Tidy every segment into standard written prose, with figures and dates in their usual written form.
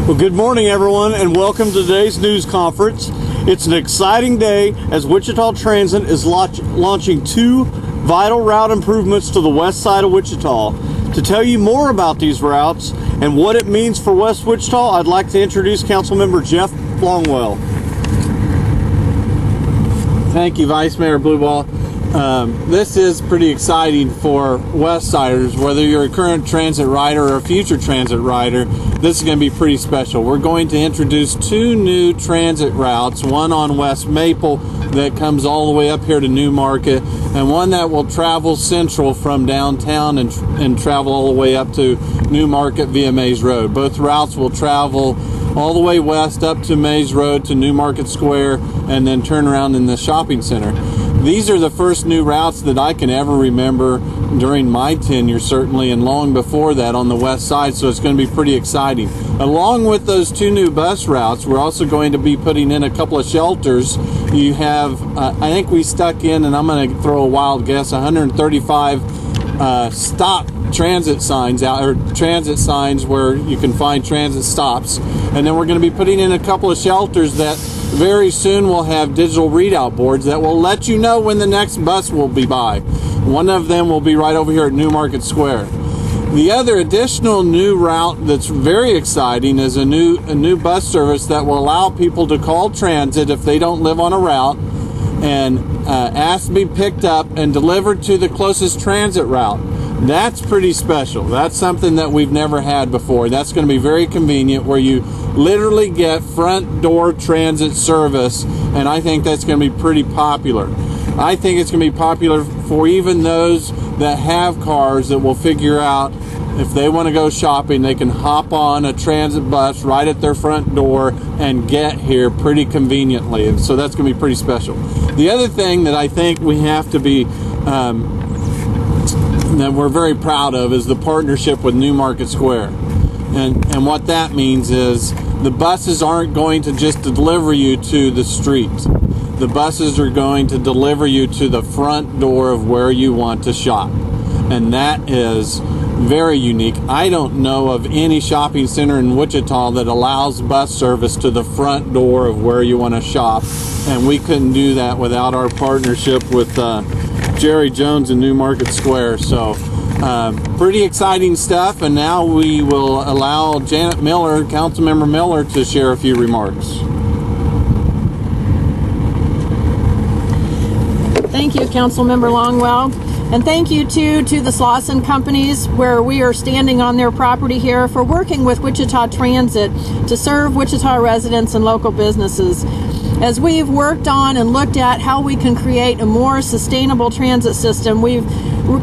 Well, good morning, everyone, and welcome to today's news conference. It's an exciting day as Wichita Transit is launching two vital route improvements to the west side of Wichita. To tell you more about these routes and what it means for West Wichita, I'd like to introduce Councilmember Jeff Longwell. Thank you, Vice Mayor Blueball. This is pretty exciting for Westsiders, whether you're a current transit rider or a future transit rider. This is going to be pretty special. We're going to introduce two new transit routes, one on West Maple that comes all the way up here to New Market, and one that will travel central from downtown and travel all the way up to New Market via Mays Road. Both routes will travel all the way west up to Mays Road to New Market Square and then turn around in the shopping center. These are the first new routes that I can ever remember during my tenure, certainly, and long before that on the west side, so it's going to be pretty exciting. Along with those two new bus routes, we're also going to be putting in a couple of shelters. You have, I think we stuck in, and I'm going to throw a wild guess, 135 stop transit signs out, or transit signs where you can find transit stops. And then we're going to be putting in a couple of shelters that very soon will have digital readout boards that will let you know when the next bus will be by. One of them will be right over here at New Market Square. The other additional new route that's very exciting is a new bus service that will allow people to call transit if they don't live on a route and ask to be picked up and delivered to the closest transit route. That's pretty special. That's something that we've never had before. That's going to be very convenient, where you literally get front door transit service, and I think that's going to be pretty popular. I think it's going to be popular for even those that have cars that will figure out if they want to go shopping, they can hop on a transit bus right at their front door and get here pretty conveniently. And so that's going to be pretty special. The other thing that I think we have to be that we're very proud of is the partnership with New Market Square. And what that means is the buses aren't going to just deliver you to the street. The buses are going to deliver you to the front door of where you want to shop. And that is very unique. I don't know of any shopping center in Wichita that allows bus service to the front door of where you want to shop. And we couldn't do that without our partnership with Jerry Jones in New Market Square. So pretty exciting stuff, and now we will allow Janet Miller, Councilmember Miller, to share a few remarks. Thank you, Councilmember Longwell, and thank you to the Slauson companies, where we are standing on their property here, for working with Wichita Transit to serve Wichita residents and local businesses. As we've worked on and looked at how we can create a more sustainable transit system, we've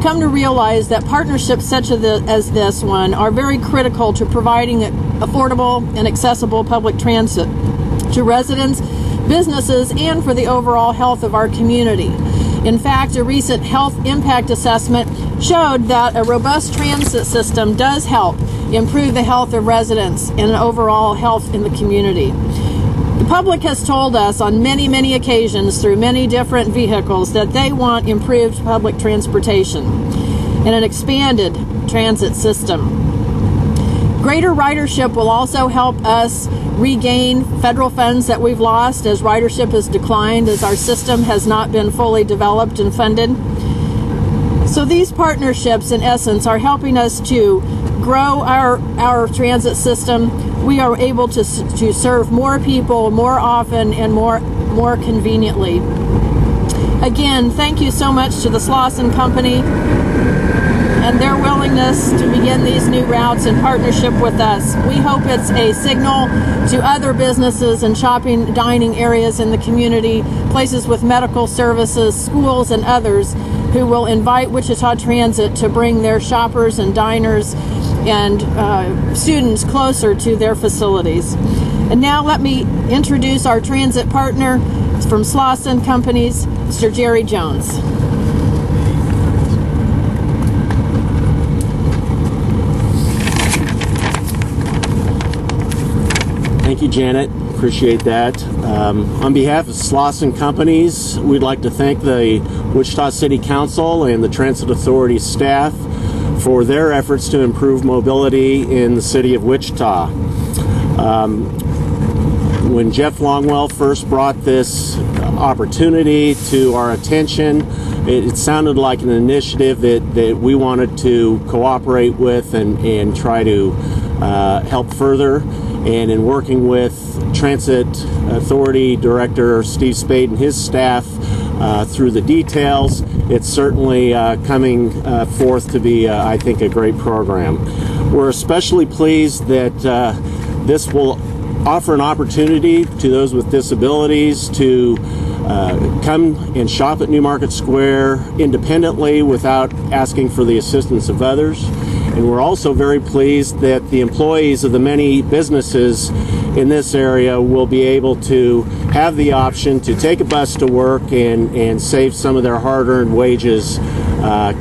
come to realize that partnerships such as this one are very critical to providing affordable and accessible public transit to residents, businesses, and for the overall health of our community. In fact, a recent health impact assessment showed that a robust transit system does help improve the health of residents and overall health in the community. The public has told us on many occasions through many different vehicles that they want improved public transportation and an expanded transit system. Greater ridership will also help us regain federal funds that we've lost as ridership has declined, as our system has not been fully developed and funded. So these partnerships, in essence, are helping us to grow our transit system. We are able to serve more people more often and more conveniently. Again, thank you so much to the Slauson Company and their willingness to begin these new routes in partnership with us. We hope it's a signal to other businesses and shopping, dining areas in the community, places with medical services, schools, and others, who will invite Wichita Transit to bring their shoppers and diners and students closer to their facilities. And now let me introduce our transit partner from Slauson Companies, Mr. Jerry Jones. Thank you, Janet. Appreciate that. On behalf of Slauson Companies, we'd like to thank the Wichita City Council and the Transit Authority staff for their efforts to improve mobility in the city of Wichita. When Jeff Longwell first brought this opportunity to our attention, it sounded like an initiative that we wanted to cooperate with and try to help further. And in working with Transit Authority Director Steve Spade and his staff through the details, it's certainly coming forth to be, I think, a great program. We're especially pleased that this will offer an opportunity to those with disabilities to come and shop at New Market Square independently without asking for the assistance of others. And we're also very pleased that the employees of the many businesses in this area will be able to have the option to take a bus to work and save some of their hard-earned wages,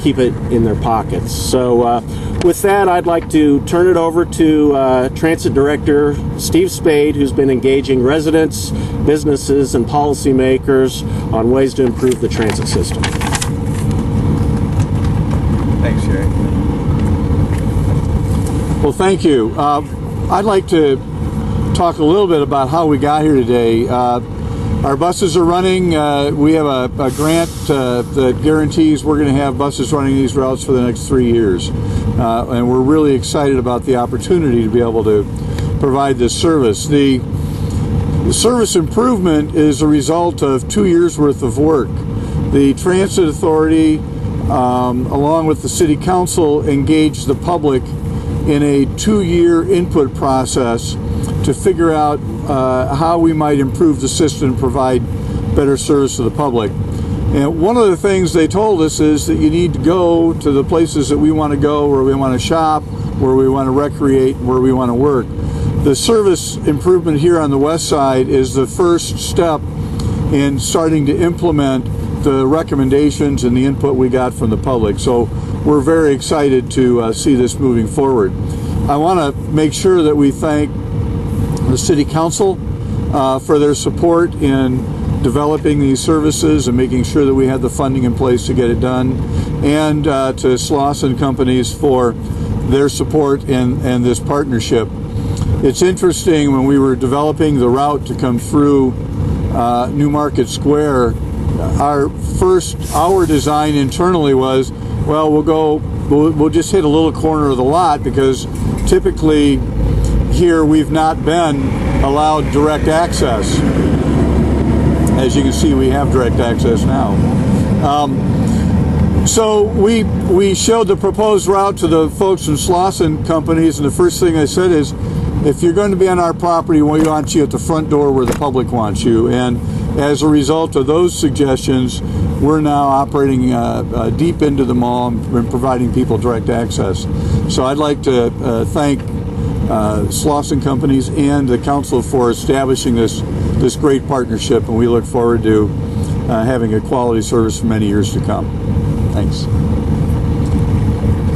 keep it in their pockets. So with that, I'd like to turn it over to Transit Director Steve Spade, who's been engaging residents, businesses, and policymakers on ways to improve the transit system. Thanks, Jerry. Well, thank you. I'd like to talk a little bit about how we got here today. Our buses are running. We have a grant that guarantees we're going to have buses running these routes for the next 3 years. And we're really excited about the opportunity to be able to provide this service. The service improvement is a result of 2 years worth of work. The Transit Authority, along with the City Council, engaged the public in a 2-year input process to figure out how we might improve the system and provide better service to the public. And one of the things they told us is that you need to go to the places that we want to go, where we want to shop, where we want to recreate, where we want to work. The service improvement here on the west side is the first step in starting to implement the recommendations and the input we got from the public. So we're very excited to see this moving forward. I want to make sure that we thank the City Council for their support in developing these services and making sure that we had the funding in place to get it done, and to Slauson Companies for their support and this partnership. It's interesting, when we were developing the route to come through New Market Square, our design internally was, well, we'll just hit a little corner of the lot, because typically here we've not been allowed direct access. As you can see, we have direct access now. So we showed the proposed route to the folks from Slauson Companies, and the first thing I said is, if you're going to be on our property, we want you at the front door where the public wants you. And as a result of those suggestions, we're now operating deep into the mall and providing people direct access. So I'd like to thank Slauson Companies and the Council for establishing this great partnership, and we look forward to having a quality service for many years to come. Thanks.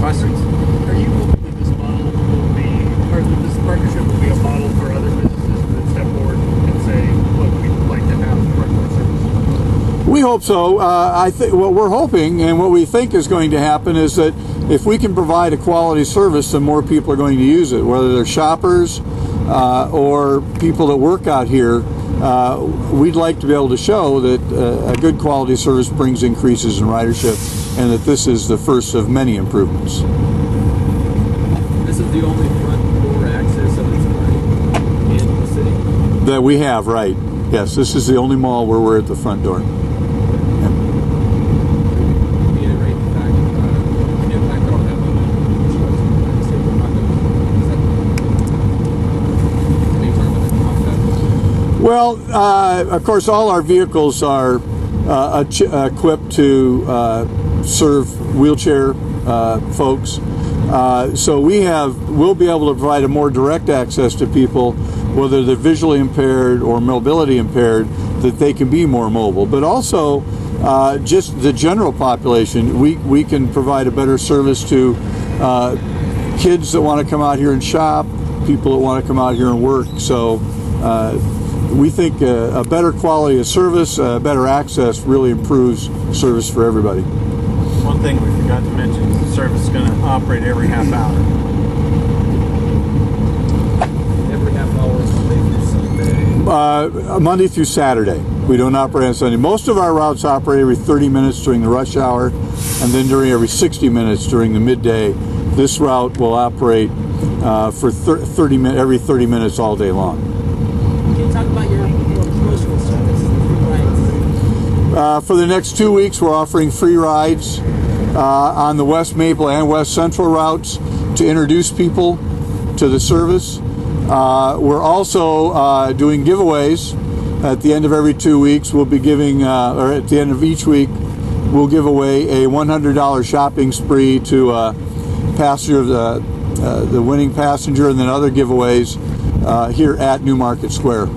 Questions? Are you hoping that this model will be, or that this partnership will be a model for other businesses that step forward and say, look, we'd like to have regular service? We hope so. I think what we're hoping and what we think is going to happen is that if we can provide a quality service, then more people are going to use it, whether they're shoppers or people that work out here. We'd like to be able to show that a good quality service brings increases in ridership, and that this is the first of many improvements. This is the only front door access of its kind in the city? That we have, right. Yes, this is the only mall where we're at the front door. Well, of course, all our vehicles are equipped to serve wheelchair folks. So we'll be able to provide a more direct access to people, whether they're visually impaired or mobility impaired, that they can be more mobile. But also, just the general population, we can provide a better service to kids that want to come out here and shop, people that want to come out here and work. So we think a better quality of service, better access really improves service for everybody. One thing we forgot to mention is the service is going to operate every half hour. Every half hour Monday through Saturday. We don't operate on Sunday. Most of our routes operate every 30 minutes during the rush hour, and then during every 60 minutes during the midday. This route will operate for 30 minutes, every 30 minutes all day long. Can you talk about your promotional service, free rides? For the next 2 weeks, we're offering free rides on the West Maple and West Central routes to introduce people to the service. We're also doing giveaways. At the end of every 2 weeks, we'll be giving, or at the end of each week, we'll give away a $100 shopping spree to passenger, the winning passenger, and then other giveaways here at New Market Square.